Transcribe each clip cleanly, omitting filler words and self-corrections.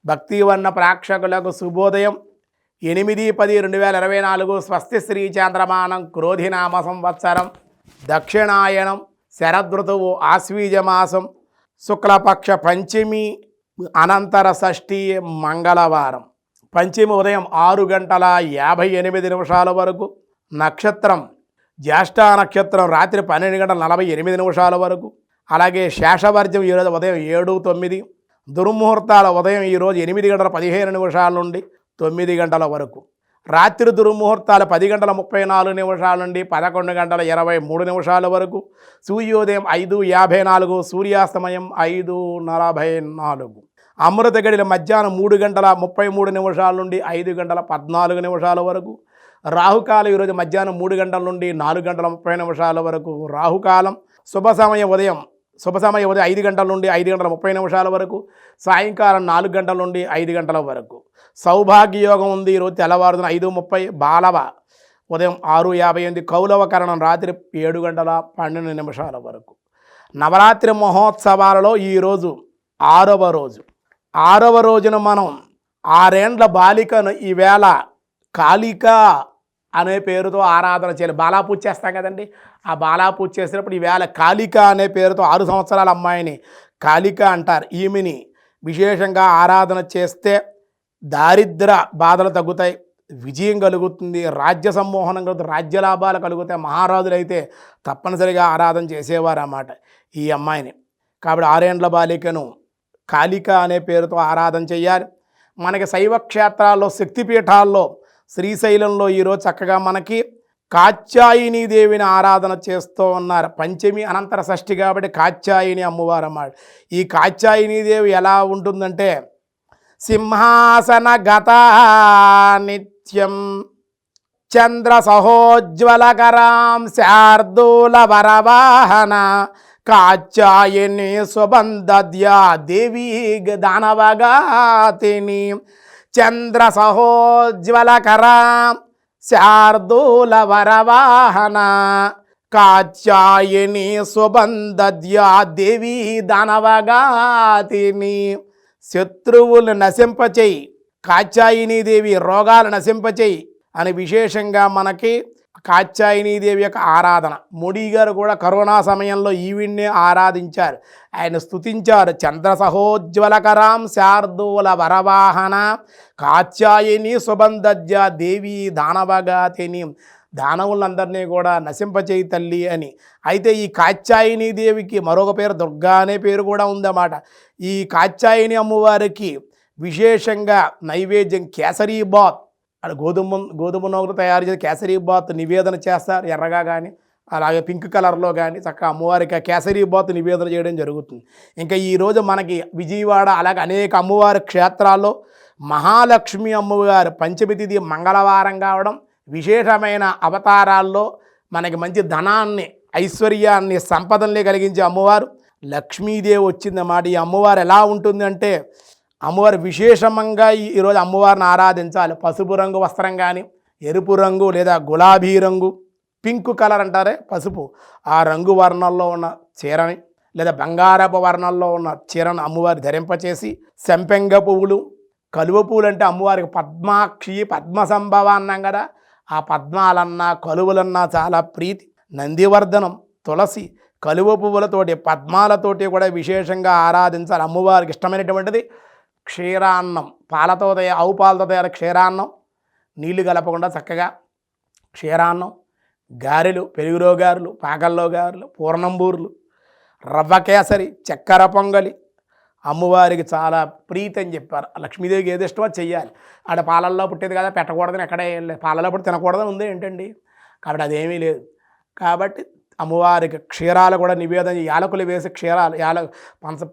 భక్తివర్ణ ప్రేక్షకులకు శుభోదయం. 8/10/2024 స్వస్తి శ్రీ చంద్రమానం క్రోధినామ సంవత్సరం దక్షిణాయనం శరదృతువు ఆశ్వీజమాసం శుక్లపక్ష పంచమి అనంతర షష్ఠి మంగళవారం. పంచమి ఉదయం 6:58 వరకు. నక్షత్రం జ్యేష్ఠ నక్షత్రం రాత్రి 12:48 వరకు. అలాగే శేషవర్జ్యం ఈరోజు ఉదయం 7:09. దుర్ముహూర్తాల ఉదయం ఈరోజు 8:15 నుండి 9 వరకు. రాత్రి దుర్ముహూర్తాలు 10:34 నుండి 11:23 వరకు. సూర్యోదయం 5:54, సూర్యాస్తమయం 5:44. అమృత గడిల మధ్యాహ్నం 3:33 నుండి 5:14 వరకు. రాహుకాలం ఈరోజు మధ్యాహ్నం 3 గంటల నుండి 4:30 వరకు రాహుకాలం. శుభ సమయం ఉదయం 5 గంటల నుండి 5:30 వరకు. సాయంకాలం 4 గంటల నుండి 5 గంటల వరకు. సౌభాగ్యయోగం ఉంది ఈరోజు తెల్లవారుజున 5:30, బాలవ ఉదయం 6:58, కౌలవ కరణం రాత్రి 7:12 వరకు. నవరాత్రి మహోత్సవాలలో ఈరోజు 6వ రోజు. 6వ రోజున మనం 6 ఏండ్ల బాలికను ఈవేళ కాళిక అనే పేరుతో ఆరాధన చేయాలి. బాలాపూజ చేస్తాం కదండి, ఆ బాలాపూజ చేసినప్పుడు ఈవేళ కాళిక అనే పేరుతో 6 సంవత్సరాల అమ్మాయిని కాళిక అంటారు. ఈమెని విశేషంగా ఆరాధన చేస్తే దారిద్ర బాధలు తగ్గుతాయి, విజయం కలుగుతుంది, రాజ్య సమ్మోహనం కలుగుతుంది, రాజ్య లాభాలు కలుగుతాయి. మహారాజులైతే తప్పనిసరిగా ఆరాధన చేసేవారు అన్నమాట ఈ అమ్మాయిని. కాబట్టి 6 ఏండ్ల బాలికను కాళిక అనే పేరుతో ఆరాధన చేయాలి. మనకి శైవ క్షేత్రాల్లో శక్తిపీఠాల్లో శ్రీశైలంలో ఈరోజు చక్కగా మనకి కాత్యాయిని దేవిని ఆరాధన చేస్తూ ఉన్నారు. పంచమి అనంతర షష్ఠి కాబట్టి కాత్యాయిని అమ్మవారు అన్నమాట. ఈ కాత్యాయిని దేవి ఎలా ఉంటుందంటే సింహాసన గత నిత్యం చంద్ర సహోజ్వలకరాం శార్దూల వరవాహన కాత్యాయిని సుబంధద్యా దేవీ దానవగాతిని చంద్ర సహోజ్వలకరాం శార్దూల వరవాహన కాత్యాయిని సుబంధద్యా దేవీ దానవగాతిని. శత్రువులు నశింపచేయి కాత్యాయినీదేవి, రోగాలు నశింపచేయి అని విశేషంగా మనకి కాత్యాయినీదేవి యొక్క ఆరాధన. మోడీ గారు కూడా కరోనా సమయంలో ఈవిడ్నే ఆరాధించారు, ఆయన స్తుతించారు. చంద్ర సహోజ్వలకరాం శార్దూల వరవాహన కాత్యాయిని సుబంధజ్య దేవి దానవగాతిని, దానవులందరినీ కూడా నశింపచేయి తల్లి అని. అయితే ఈ కాత్యాయిని దేవికి మరొక పేరు దుర్గా అనే పేరు కూడా ఉందన్నమాట. ఈ కాత్యాయిని అమ్మవారికి విశేషంగా నైవేద్యం కేసరీ బాత్, అది గోధుమ నూనెతో తయారు చేసి కేసరీ బాత్ నివేదన చేస్తారు, ఎర్రగా కానీ అలాగే పింక్ కలర్లో కానీ చక్కగా అమ్మవారికి కేసరీ బాత్ నివేదన చేయడం జరుగుతుంది. ఇంకా ఈరోజు మనకి విజయవాడ అలాగే అనేక అమ్మవారి క్షేత్రాల్లో మహాలక్ష్మి అమ్మవారు పంచమి తిథి మంగళవారం కావడం, విశేషమైన అవతారాల్లో మనకి మంచి ధనాన్ని, ఐశ్వర్యాన్ని, సంపదల్ని కలిగించే అమ్మవారు లక్ష్మీదేవి వచ్చిందన్నమాట. ఈ అమ్మవారు ఎలా ఉంటుందంటే అమ్మవారు విశేషంగా ఈరోజు అమ్మవారిని ఆరాధించాలి. పసుపు రంగు వస్త్రం కానీ, ఎరుపు రంగు లేదా గులాబీ రంగు, పింక్ కలర్ అంటారే పసుపు, ఆ రంగు వర్ణంలో ఉన్న చీరని లేదా బంగారపు వర్ణంలో ఉన్న చీరను అమ్మవారి ధరింపచేసి, సంపెంగ పువ్వులు, కలువ పువ్వులు అంటే అమ్మవారికి పద్మాక్షి పద్మసంభవ అన్నాం కదా, ఆ పద్మాలన్నా కలువలన్నా చాలా ప్రీతి. నందివర్ధనం, తులసి, కలువ పువ్వులతోటి పద్మాలతోటి కూడా విశేషంగా ఆరాధించాలి. అమ్మవారికి ఇష్టమైనటువంటిది క్షీరాన్నం, ఆవు పాలతో తయారు క్షీరాన్నం, నీళ్లు కలపకుండా చక్కగా క్షీరాన్నం, గారెలు, పెరుగులో గారెలు, పాకల్లో గారెలు, పూర్ణంబూర్లు, రవ్వ కేసరి, చక్కెర పొంగలి అమ్మవారికి చాలా ప్రీతి అని చెప్పారు. లక్ష్మీదేవికి ఏది ఇష్టమో చెయ్యాలి. ఆడ పాలల్లో పుట్టేది కదా, పెట్టకూడదని ఎక్కడే పాలల్లో పుట్టి తినకూడదని ఉంది ఏంటండి, కాబట్టి అదేమీ లేదు. కాబట్టి అమ్మవారికి క్షీరాలు కూడా నివేదన, యాలకులు వేసి క్షీరాలు,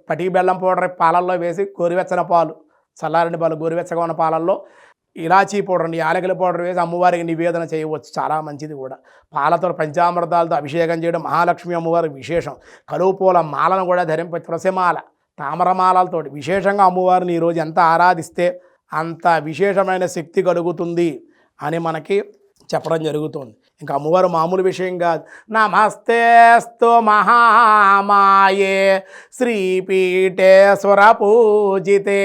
పటికి బెల్లం పౌడర్ పాలల్లో వేసి, గోరువెచ్చని పాలు, చల్లారని పాలు, గోరువెచ్చగా ఉన్న పాలల్లో ఇలాచీ పౌడర్, యాలకుల పౌడర్ వేసి అమ్మవారికి నివేదన చేయవచ్చు, చాలా మంచిది కూడా. పాలతో పంచామృతాలతో అభిషేకం చేయడం మహాలక్ష్మి అమ్మవారికి విశేషం. కలువ పూల మాలను కూడా ధరింప, తులసిమాల, తామరమాలతోటి విశేషంగా అమ్మవారిని ఈరోజు ఎంత ఆరాధిస్తే అంత విశేషమైన శక్తి కలుగుతుంది అని మనకి చెప్పడం జరుగుతుంది. ఇంకా అమ్మవారు మామూలు విషయం కాదు. నమస్తేస్తు మహామాయే శ్రీపీఠే సురపూజితే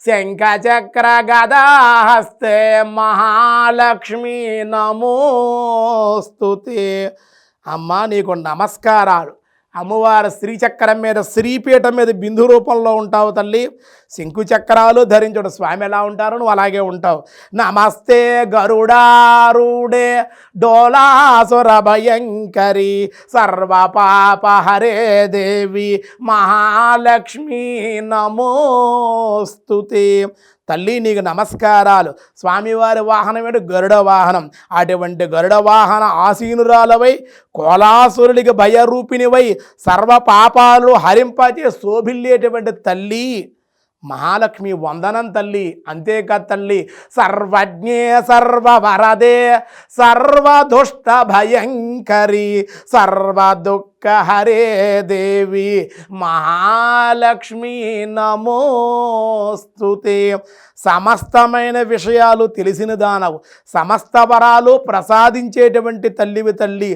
శంఖచక్ర గదాహస్తే మహాలక్ష్మి నమోస్తుతే. అమ్మా నీకు నమస్కారాలు. అమ్మవారు శ్రీచక్రం మీద శ్రీపీఠం మీద బిందు రూపంలో ఉంటావు తల్లి. శంకు చక్రాలు ధరించుడు స్వామి ఎలా ఉంటారు నువ్వు అలాగే ఉంటావు. నమస్తే గరుడారూఢే డోలాసుర భయంకరి సర్వపాపహరే దేవి మహాలక్ష్మి నమోస్తుతే. తల్లి నీకు నమస్కారాలు. స్వామివారి వాహనం ఏంటి? గరుడ వాహనం. అటువంటి గరుడ వాహన ఆసీనురాలవై కోలాసురుడికి భయరూపిణివై సర్వ పాపాలు హరింపచే శోభిల్లేటువంటి తల్లి మహాలక్ష్మి వందనం తల్లి. అంతేకాదు తల్లి, సర్వజ్ఞే సర్వవరదే సర్వదుష్ట భయంకరి సర్వదుఃఖహరే దేవి మహాలక్ష్మి నమోస్తుతే. సమస్తమైన విషయాలు తెలిసిన దానవు, సమస్త వరాలు ప్రసాదించేటువంటి తల్లివి తల్లి.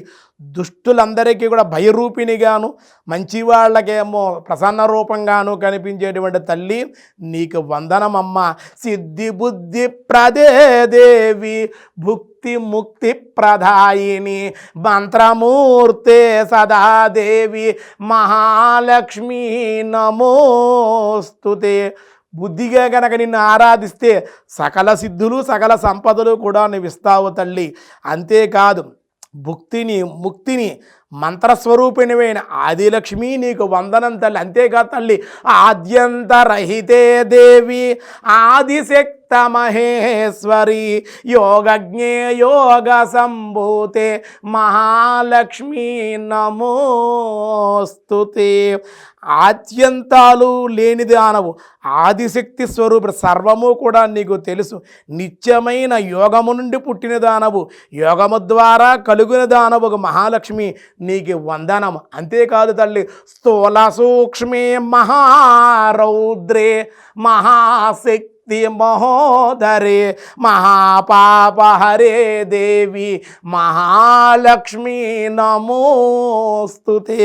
దుష్టులందరికీ కూడా భయరూపిణిగాను మంచివాళ్ళకేమో ప్రసన్న రూపంగాను కనిపించేటువంటి తల్లి నీకు వందనమమ్మ. సిద్ధి బుద్ధి ప్రదే దేవి భుక్తి ముక్తి ప్రదాయిని మంత్రమూర్తే సదాదేవి మహాలక్ష్మి నమోస్తుతే. బుద్ధిగా కనుక నిన్ను ఆరాధిస్తే సకల సిద్ధులు సకల సంపదలు కూడా నువ్వు ఇస్తావు తల్లి. అంతేకాదు భుక్తిని ముక్తిని మంత్రస్వరూపిణివైన ఆదిలక్ష్మి నీకు వందనం తల్లి. అంతేకాదు తల్లి, ఆద్యంతరహితే దేవి ఆదిశక్తి మహేశ్వరి యోగజ్ఞే యోగ సంభూతే మహాలక్ష్మి నమోస్తుతే. ఆద్యంతాలు లేనిది ఆనవు, ఆదిశక్తి స్వరూప సర్వము కూడా నీకు తెలుసు. నిత్యమైన యోగము నుండి పుట్టిన దానవు, యోగము ద్వారా కలుగున దానవు మహాలక్ష్మి నీకు వందనము. అంతేకాదు తల్లి, స్థూల సూక్ష్మే మహారౌద్రే మహాశక్తి మహోదరే మహాపాపహరే దేవి మహాలక్ష్మి నమోస్తుతే.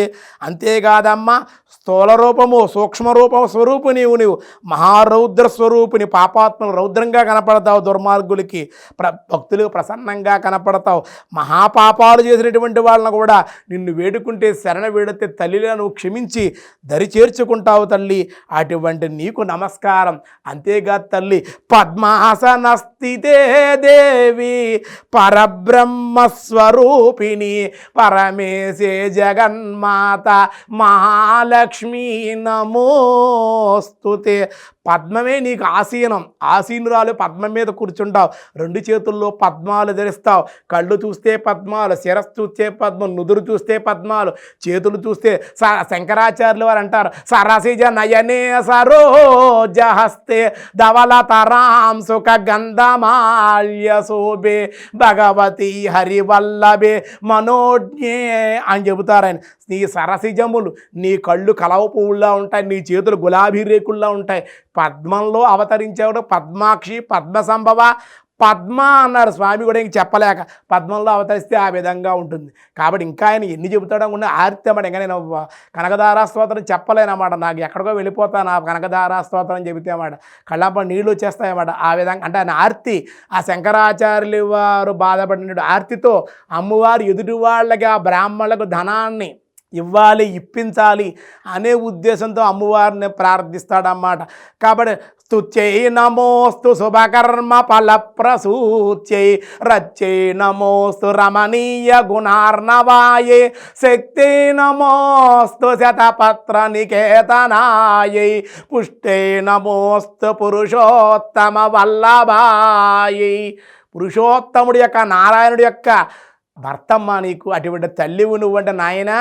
అంతేకాదమ్మా, స్థూల రూపము సూక్ష్మ రూపము స్వరూపు నీవు మహారౌద్ర స్వరూపిణి. పాపాత్మలు రౌద్రంగా కనపడతావు, దుర్మార్గులకి భక్తులకు ప్రసన్నంగా కనపడతావు. మహాపాపాలు చేసినటువంటి వాళ్ళని కూడా నిన్ను వేడుకుంటే శరణ వేడితే తల్లిలా నువ్వు క్షమించి దరి చేర్చుకుంటావు తల్లి. అటువంటి నీకు నమస్కారం. అంతేకాదు తల్లి, పద్మాసనస్థితే దేవి పరబ్రహ్మస్వరూపిణి పరమేశే జగన్మాత మహాలక్ష్మి నమోస్తుతే. పద్మమే నీకు ఆసీనం, ఆసీనురాలు పద్మం మీద కూర్చుంటావు. రెండు చేతుల్లో పద్మాలు ధరిస్తావు. కళ్ళు చూస్తే పద్మాలు, శిరస్సు చూస్తే పద్మం, నుదురు చూస్తే పద్మాలు, చేతులు చూస్తే శంకరాచార్యులు వారు అంటారు, సరసిజ నయనే సరోజహస్తే ధవలతరాం సుఖ గంధమాల్య శోభే భగవతి హరివల్లభే మనోజ్ఞే అని చెబుతారు ఆయన. నీ సరసిజములు, నీ కళ్ళు కలవ పువ్వుల్లా ఉంటాయి, నీ చేతులు గులాబీ రేకుల్లా ఉంటాయి. పద్మంలో అవతరించేవాడు పద్మాక్షి పద్మసంభవ పద్మ అన్నారు స్వామి కూడా ఇంక చెప్పలేక. పద్మంలో అవతరిస్తే ఆ విధంగా ఉంటుంది. కాబట్టి ఇంకా ఆయన ఎన్ని చెబుతాడో ఉన్న ఆర్తి అన్నమాట. ఇంకా నేను కనకధారా స్తోత్రం చెప్పలేనమాట, నాకు ఎక్కడికో వెళ్ళిపోతాను ఆ కనకధారా స్తోత్రం చెబితే అన్నమాట. కళ్ళంప నీళ్ళు వచ్చేస్తాయన్నమాట. ఆ విధంగా అంటే ఆయన ఆర్తి, ఆ శంకరాచార్యులు వారు బాధపడిన ఆర్తితో అమ్మవారు ఎదుటి వాళ్ళకి ఆ బ్రాహ్మణులకు ధనాన్ని ఇవ్వాలి, ఇప్పించాలి అనే ఉద్దేశంతో అమ్మవారిని ప్రార్థిస్తాడన్నమాట. కాబట్టి స్తుత్యై నమోస్తు శుభకర్మ ఫలప్రసూత్యై రచ్చై నమోస్తు రమణీయ గుణార్ణవాయే శక్తి నమోస్తు శతపత్ర నికేతనాయై పుష్టే నమోస్తు పురుషోత్తమ వల్లభాయై. పురుషోత్తముడి యొక్క నారాయణుడి యొక్క భర్తమ్మ నీకు. అటువంటి తల్లివు నువ్వంటే నాయన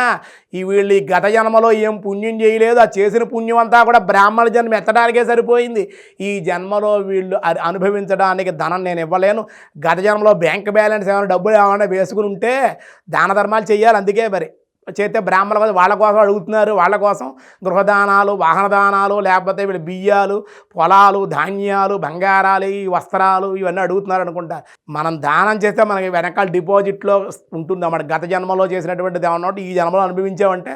ఈ వీళ్ళు ఈ గత జన్మలో ఏం పుణ్యం చేయలేదు, ఆ చేసిన పుణ్యం అంతా కూడా బ్రాహ్మణ జన్మ ఎత్తడానికే సరిపోయింది. ఈ జన్మలో వీళ్ళు అనుభవించడానికి ధనం నేను ఇవ్వలేను. గత జన్మలో బ్యాంక్ బ్యాలెన్స్ ఏమైనా డబ్బులు ఏమైనా వేసుకుని ఉంటే దాన ధర్మాలు చెయ్యాలి. అందుకే మరి చేస్తే బ్రాహ్మణులు వాళ్ళ కోసం అడుగుతున్నారు, వాళ్ళ కోసం గృహదానాలు, వాహనదానాలు, లేకపోతే వీళ్ళు బియ్యాలు, పొలాలు, ధాన్యాలు, బంగారాలు, ఈ వస్త్రాలు ఇవన్నీ అడుగుతున్నారు అనుకుంటారు. మనం దానం చేస్తే మనకి వెనకాల డిపాజిట్లో ఉంటుంది అన్నమాట. గత జన్మలో చేసినటువంటిది ఏమన్నా ఈ జన్మలో అనుభవించామంటే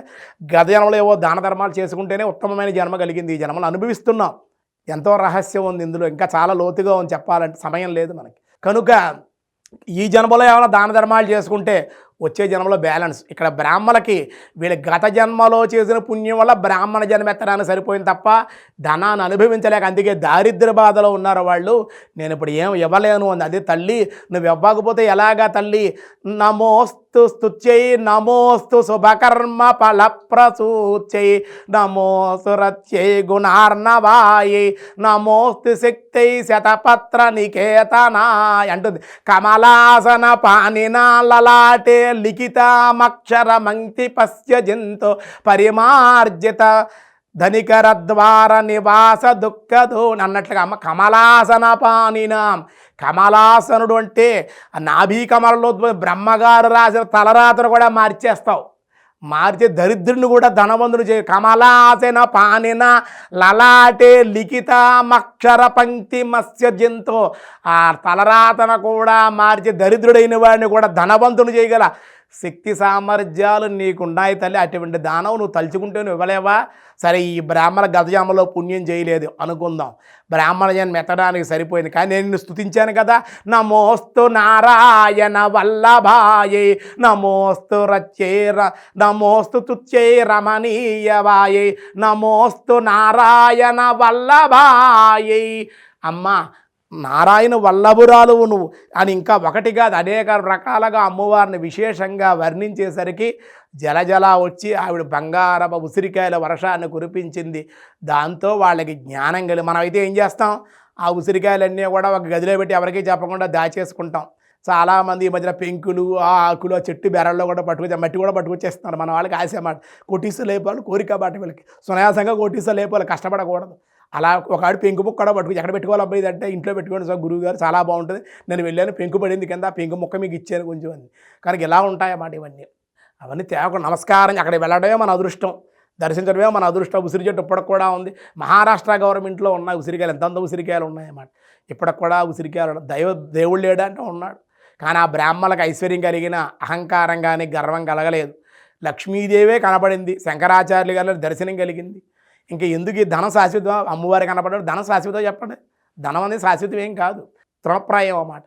గత జన్మలో ఏవో దాన ధర్మాలు చేసుకుంటేనే ఉత్తమమైన జన్మ కలిగింది. ఈ జన్మలో అనుభవిస్తున్నాం. ఎంతో రహస్యం ఉంది ఇందులో, ఇంకా చాలా లోతుగా ఉంది చెప్పాలంటే, సమయం లేదు మనకి. కనుక ఈ జన్మలో ఏమైనా దాన ధర్మాలు చేసుకుంటే వచ్చే జన్మలో బ్యాలెన్స్. ఇక్కడ బ్రాహ్మణులకి వీళ్ళ గత జన్మలో చేసిన పుణ్యం వల్ల బ్రాహ్మణ జన్మ ఎత్తడానికి సరిపోయింది తప్ప ధనాన్ని అనుభవించలేక, అందుకే దారిద్ర్య బాధలో ఉన్నారు వాళ్ళు. నేను ఇప్పుడు ఏం ఇవ్వలేను అంది. అదే తల్లి, నువ్వు ఇవ్వకపోతే ఎలాగా తల్లి? నమోస్తు స్తుత్యై, నమోస్తు శుభకర్మ ఫలప్రసూత్యై, నమోస్తు రత్యై గుణార్ణవాయై, నమోస్తు శక్తై శతపత్ర నికేతనాయ అంటుంది. కమలాసన పానినా లలాటే లిఖితామక్షరమంక్తి పశ్య జంతో పరిమార్జిత ధనికర ద్వార నివాస దుఃఖదో అన్నట్లుగా అమ్మ కమలాసన పానినాం. కమలాసనుడు అంటే నాభీ కమలలో బ్రహ్మగారు రాసిన తలరాతను కూడా మార్చేస్తావు, మార్చే దరిద్రుని కూడా ధనవంతుడు చే. కమలాసన పానిన లలాటే లిఖితామక్షర పంక్తి మత్స్య జంతో, ఆ తలరాతన కూడా మార్చే దరిద్రుడైన వాడిని కూడా ధనవంతుని చేయగల శక్తి సామర్థ్యాలు నీకున్నాయి తల్లి. అటువంటి దానం నువ్వు తలుచుకుంటే నువ్వు ఇవ్వలేవా? సరే, ఈ బ్రాహ్మణ గతజన్మలో పుణ్యం చేయలేదు అనుకుందాం, బ్రాహ్మణ జన్మ ఎత్తడానికి సరిపోయింది. కానీ నేను నిన్ను స్తుతించాను కదా, నమోస్తు నారాయణ వల్లభాయే, నమోస్తు రచ్యేర, నమోస్తు తుచ్చే రమణీయవాయే, నమోస్తు నారాయణ వల్లభాయే. అమ్మా, నారాయణ వల్లభురాలువు నువ్వు అని ఇంకా ఒకటి కాదు అనేక రకాలుగా అమ్మవారిని విశేషంగా వర్ణించేసరికి జలజల వచ్చి ఆవిడ బంగారపు ఉసిరికాయల వర్షాన్ని కురిపించింది. దాంతో వాళ్ళకి జ్ఞానం కలిగి, మనమైతే ఏం చేస్తాం, ఆ ఉసిరికాయలన్నీ కూడా ఒక గదిలో పెట్టి ఎవరికీ చెప్పకుండా దాచేసుకుంటాం. చాలామంది ఈ మధ్యన పెంకులు, ఆ ఆకులు, ఆ చెట్టు బెరల్లో కూడా మట్టి కూడా పట్టుకొచ్చేస్తున్నారు. మన వాళ్ళకి ఆశ మాట, కొట్టిస్తూ లేపాలి కోరిక బాట, వీళ్ళకి సునాయాసంగా కొట్టిస్తూ లేపాలి, కష్టపడకూడదు. అలా ఒకడు పెంకు ముక్క కూడా పట్టుకు ఎక్కడ పెట్టుకోవాలి అబ్బాయి అంటే ఇంట్లో పెట్టుకోండి సార్ గురువు గారు చాలా బాగుంటుంది, నేను వెళ్ళాను పెంకు పడింది కింద, పెంకు ముక్క మీకు ఇచ్చాను కొంచెం అని. కానీ ఇలా ఉంటాయన్నమాట ఇవన్నీ. అవన్నీ తేవకుండా నమస్కారం, అక్కడికి వెళ్ళడమే మన అదృష్టం, దర్శించడమే మన అదృష్టం. ఉసిరి చెట్టు ఇప్పటికి కూడా ఉంది. మహారాష్ట్ర గవర్నమెంట్లో ఉన్నాయి ఉసిరికాయలు, ఎంతంత ఉసిరికాయలు ఉన్నాయన్నమాట. ఇప్పటికి కూడా ఉసిరికాయలు దేవుడు లేడా అంటే ఉన్నాడు. కానీ ఆ బ్రాహ్మణులకు ఐశ్వర్యం కలిగిన అహంకారం కానీ గర్వం కలగలేదు. లక్ష్మీదేవే కనపడింది, శంకరాచార్యులు గారి దర్శనం కలిగింది. ఇంకా ఎందుకు ఈ ధనం శాశ్వతం? అమ్మవారి కనపడ్డాడు, ధనం శాశ్వతం చెప్పండి. ధనం అనేది శాశ్వతం ఏం కాదు, తృణప్రాయం అన్నమాట.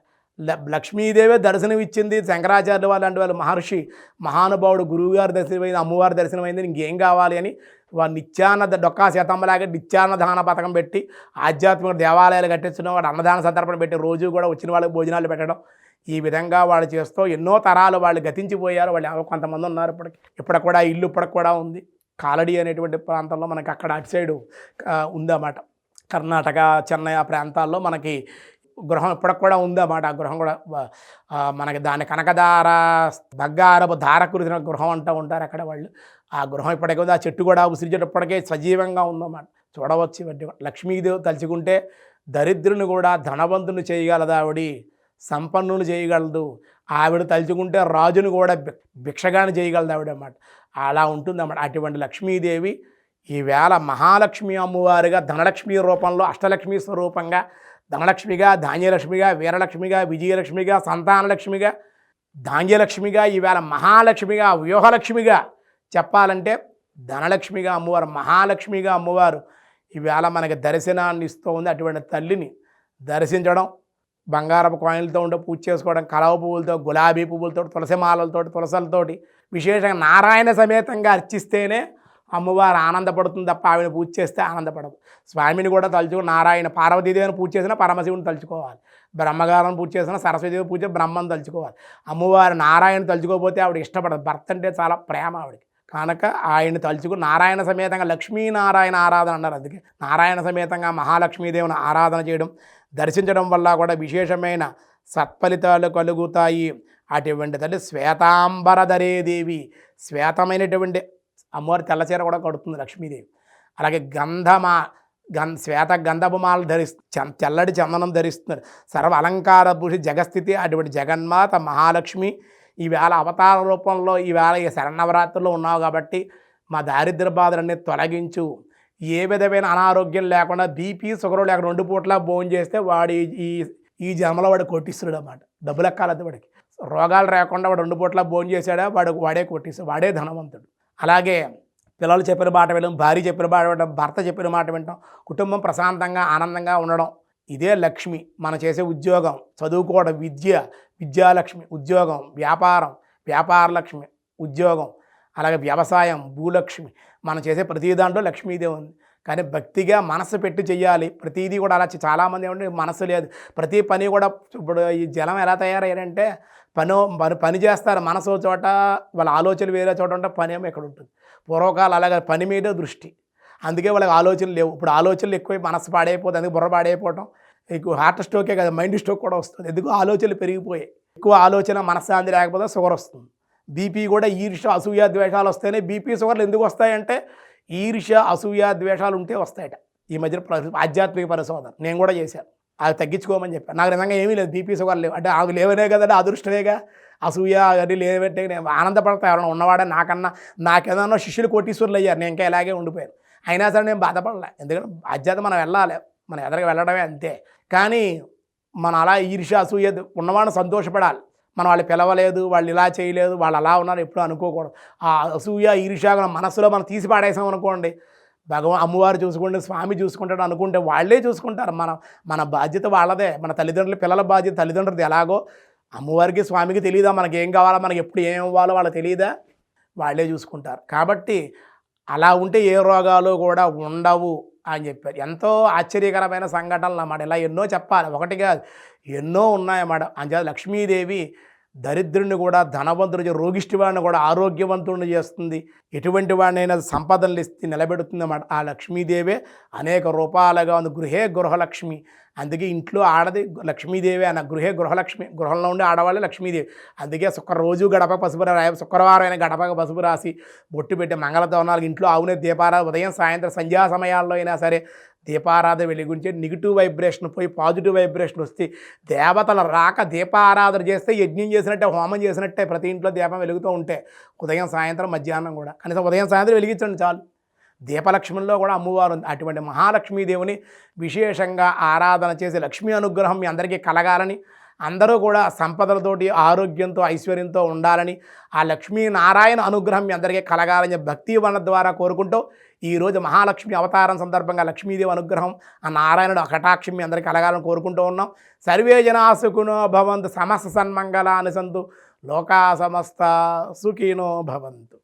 లక్ష్మీదేవే దర్శనం ఇచ్చింది. శంకరాచార్యులు లాంటి వాళ్ళు మహర్షి మహానుభావుడు గురువుగారి దర్శనమైంది, అమ్మవారి దర్శనమైంది, ఇంకేం కావాలి అని వాడు నిత్యాన్న డొక్కా శతంలాగా నిత్యాన్న దాన పథకం పెట్టి ఆధ్యాత్మిక దేవాలయాలు కట్టించడం, వాడు అన్నదాన సందర్భన పెట్టి రోజు కూడా వచ్చిన వాళ్ళకి భోజనాలు పెట్టడం, ఈ విధంగా వాళ్ళు చేస్తూ ఎన్నో తరాలు వాళ్ళు గతించిపోయారు. వాళ్ళు కొంతమంది ఉన్నారు ఇప్పటికి కూడా. ఇల్లు ఇప్పటికి కూడా ఉంది. కాలడి అనేటువంటి ప్రాంతంలో మనకి అక్కడ అటు సైడు ఉందన్నమాట. కర్ణాటక, చెన్నై ఆ ప్రాంతాల్లో మనకి గృహం ఇప్పటికి కూడా ఉందన్నమాట. ఆ గృహం కూడా మనకి దాని కనకదార బంగారపు ధార కురిసిన గృహం అంటూ ఉంటారు అక్కడ వాళ్ళు. ఆ గృహం ఇప్పటికే ఉంది. ఆ చెట్టు కూడా ఉసిరి చెట్టు ఇప్పటికే సజీవంగా ఉందన్నమాట. చూడవచ్చు ఇవన్నీ. లక్ష్మీదేవి తలుచుకుంటే దరిద్రుని కూడా ధనవంతుని చేయగలదు ఆవిడ, సంపన్నులు చేయగలదు ఆవిడ. తలుచుకుంటే రాజును కూడా భిక్షగాని చేయగలదు ఆవిడ అన్నమాట. అలా ఉంటుందన్నమాట. అటువంటి లక్ష్మీదేవి ఈవేళ మహాలక్ష్మి అమ్మవారిగా ధనలక్ష్మి రూపంలో, అష్టలక్ష్మి స్వరూపంగా, ధనలక్ష్మిగా, ధాన్యలక్ష్మిగా, వీరలక్ష్మిగా, విజయలక్ష్మిగా, సంతానలక్ష్మిగా, ధాన్యలక్ష్మిగా, ఈవేళ మహాలక్ష్మిగా, వ్యూహలక్ష్మిగా చెప్పాలంటే ధనలక్ష్మిగా అమ్మవారు, మహాలక్ష్మిగా అమ్మవారు ఈవేళ మనకి దర్శనాన్ని ఇస్తూ ఉంది. అటువంటి తల్లిని దర్శించడం, బంగారపు కాయిన్లతో ఉండే పూజ చేసుకోవడం, కలవ పువ్వులతో, గులాబీ పువ్వులతో, తులసిమాలతో, తులసలతోటి విశేషంగా నారాయణ సమేతంగా అర్చిస్తేనే అమ్మవారు ఆనందపడుతుంది తప్ప ఆవిడ పూజ చేస్తే ఆనందపడదు. స్వామిని కూడా తలుచుకో, నారాయణ, పార్వతీదేవిని పూజ చేసినా పరమశివుని తలుచుకోవాలి, బ్రహ్మగారిని పూజ చేసినా సరస్వతీదేవి పూజ బ్రహ్మను తలుచుకోవాలి. అమ్మవారు నారాయణ తలుచుకోకపోతే ఆవిడ ఇష్టపడదు. భర్త అంటే చాలా ప్రేమ ఆవిడకి. కనుక ఆయన్ని తలుచుకుని నారాయణ సమేతంగా లక్ష్మీనారాయణ ఆరాధన అన్నారు. అందుకే నారాయణ సమేతంగా మహాలక్ష్మీదేవిని ఆరాధన చేయడం, దర్శించడం వల్ల కూడా విశేషమైన సత్ఫలితాలు కలుగుతాయి. అటువంటి తల్లి శ్వేతాంబరధరే దేవి, శ్వేతమైనటువంటి అమ్మవారి తెల్లచీర కూడా కడుతుంది లక్ష్మీదేవి. అలాగే శ్వేత గంధపుమాలు తెల్లడి చందనం ధరిస్తున్నారు. సర్వ అలంకార భూషి జగస్థితి అటువంటి జగన్మాత మహాలక్ష్మి ఈవేళ అవతార రూపంలో ఈవేళ ఈ శరన్నవరాత్రుల్లో ఉన్నావు కాబట్టి మా దారిద్ర్య బాధలన్నీ తొలగించు, ఏ విధమైన అనారోగ్యం లేకుండా బీపీ షుగర్ లేక 2 పూట్ల భోజనం చేస్తే వాడి ఈ ఈ జన్మలో వాడు కొట్టిస్తాడు అన్నమాట. డబ్బులు ఎక్కాలద్దు వాడికి. రోగాలు రాకుండా వాడు 2 పూట్ల భోజనం చేశాడా వాడే కొట్టిస్తాడు, వాడే ధనవంతుడు. అలాగే పిల్లలు చెప్పిన మాట వినడం, భార్య చెప్పిన మాట వినడం, భర్త చెప్పిన మాట వినడం, కుటుంబం ప్రశాంతంగా ఆనందంగా ఉండడం, ఇదే లక్ష్మి. మనం చేసే ఉద్యోగం, చదువుకోవడం, విద్యాలక్ష్మి, ఉద్యోగం, వ్యాపార లక్ష్మి, ఉద్యోగం, అలాగే వ్యవసాయం, భూలక్ష్మి. మనం చేసే ప్రతి దాంట్లో లక్ష్మీదేవి ఉంది. కానీ భక్తిగా మనసు పెట్టి చెయ్యాలి. ప్రతిదీ కూడా అలా చాలామంది ఏమంటే మనసు లేదు, ప్రతి పని కూడా. ఇప్పుడు ఈ జలం ఎలా తయారయ్యారంటే పని చేస్తారు, మనసు చోట, వాళ్ళ ఆలోచనలు వేరే చోట ఉంటే పని ఏమో ఇక్కడ ఉంటుంది. పూర్వకాలం అలాగే పని మీద దృష్టి, అందుకే వాళ్ళకి ఆలోచనలు లేవు. ఇప్పుడు ఆలోచనలు ఎక్కువై మనసు పాడైపోతుంది, అందుకే బుర్ర పాడైపోవటం. ఎక్కువ హార్ట్ స్ట్రోకే కదా, మైండ్ స్ట్రోక్ కూడా వస్తుంది. ఎందుకు ఆలోచనలు పెరిగిపోయాయి. ఎక్కువ ఆలోచన మనశ్శాంతి లేకపోతే షుగర్ వస్తుంది. బీపీ కూడా ఈర్ష్య అసూయ ద్వేషాలు వస్తేనే బీపీ షుగర్లు ఎందుకు వస్తాయంటే ఈర్ష్య అసూయ ద్వేషాలు ఉంటే వస్తాయట. ఈ మధ్య ఆధ్యాత్మిక పరిశోధన నేను కూడా చేశాను, అది తగ్గించుకోమని చెప్పాను. నాకు నిజంగా ఏమీ లేదు, బీపీ షుగర్ లేవు. అంటే అవి లేవనే కదండి, అదృష్టమేగా. అసూయ అది లేవంటే నేను ఆనందపడతా. ఎవరైనా ఉన్నవాడే నాకేదన్నా శిష్యులు కోటీశ్వరులు అయ్యారు, నేను ఇంకా ఇలాగే ఉండిపోయాను. అయినా సరే నేను బాధపడలే, ఎందుకంటే ఆధ్యాత్మిక మనం వెళ్ళాలి, మనం ఎదరికి వెళ్ళడమే అంతే. కానీ మనం అలా ఈర్ష్య అసూయ ఉన్నవాడిని సంతోషపడాలి. మనం వాళ్ళు పిలవలేదు, వాళ్ళు ఇలా చేయలేదు, వాళ్ళు అలా ఉన్నారు ఎప్పుడూ అనుకోకూడదు. ఆ అసూయ ఈర్ష్య మనసులో మనం తీసి పాడేసాం అనుకోండి, అమ్మవారు చూసుకోండి, స్వామి చూసుకుంటాడు అనుకుంటే వాళ్ళే చూసుకుంటారు. మన బాధ్యత వాళ్ళదే. మన తల్లిదండ్రులు, పిల్లల బాధ్యత తల్లిదండ్రులది. ఎలాగో అమ్మవారికి స్వామికి తెలియదా మనకి ఏం కావాలో, మనకి ఎప్పుడు ఏం ఇవ్వాలో వాళ్ళకి తెలియదా, వాళ్ళే చూసుకుంటారు. కాబట్టి అలా ఉంటే ఏ రోగాలు కూడా ఉండవు అని చెప్పారు. ఎంతో ఆశ్చర్యకరమైన సంఘటనలు అన్నమాట. ఇలా ఎన్నో చెప్పాలి, ఒకటి కాదు ఎన్నో ఉన్నాయన్నమాట. అంచేత లక్ష్మీదేవి దరిద్రుని కూడా ధనవంతుడు, రోగిష్టి వాడిని కూడా ఆరోగ్యవంతుడిని చేస్తుంది. ఎటువంటి వాడినైనా సంపదలు ఇస్తే నిలబెడుతుంది అన్నమాట. ఆ లక్ష్మీదేవే అనేక రూపాలుగా ఉంది. గృహలక్ష్మి. అందుకే ఇంట్లో ఆడది లక్ష్మీదేవి అన్న. గృహలక్ష్మి, గృహంలో ఉండే ఆడవాళ్ళే లక్ష్మీదేవి. అందుకే రోజు గడప పసుపు శుక్రవారం అయినా గడప పసుపు రాసి బొట్టు పెట్టి మంగళతోరణాలు ఇంట్లో ఆవునే దీపారాధన ఉదయం సాయంత్రం సంధ్యా సమయాల్లో అయినా సరే దీపారాధన వెలిగించే నెగిటివ్ వైబ్రేషన్ పోయి పాజిటివ్ వైబ్రేషన్ వస్తే దేవతల రాక దీపారాధన చేస్తే యజ్ఞం చేసినట్టే, హోమం చేసినట్టే. ప్రతి ఇంట్లో దీపం వెలుగుతూ ఉంటే ఉదయం సాయంత్రం మధ్యాహ్నం కూడా కనీసం ఉదయం సాయంత్రం వెలిగించండి చాలు. దీపలక్ష్మిలో కూడా అమ్మవారు ఉంది. అటువంటి మహాలక్ష్మీదేవిని విశేషంగా ఆరాధన చేసి లక్ష్మీ అనుగ్రహం మీ అందరికీ కలగాలని, అందరూ కూడా సంపదలతోటి ఆరోగ్యంతో ఐశ్వర్యంతో ఉండాలని, ఆ లక్ష్మీనారాయణ అనుగ్రహం మీ అందరికీ కలగాలని భక్తి వన ద్వారా కోరుకుంటూ ఈరోజు మహాలక్ష్మి అవతారం సందర్భంగా లక్ష్మీదేవి అనుగ్రహం, ఆ నారాయణుడు కటాక్షం మీ అందరికీ కలగాలని కోరుకుంటూ ఉన్నాం. సర్వే జనా సుఖినో భవంతు, సమస్త సన్మంగళాని సంతు, లోకా సమస్త సుఖినో భవంతు.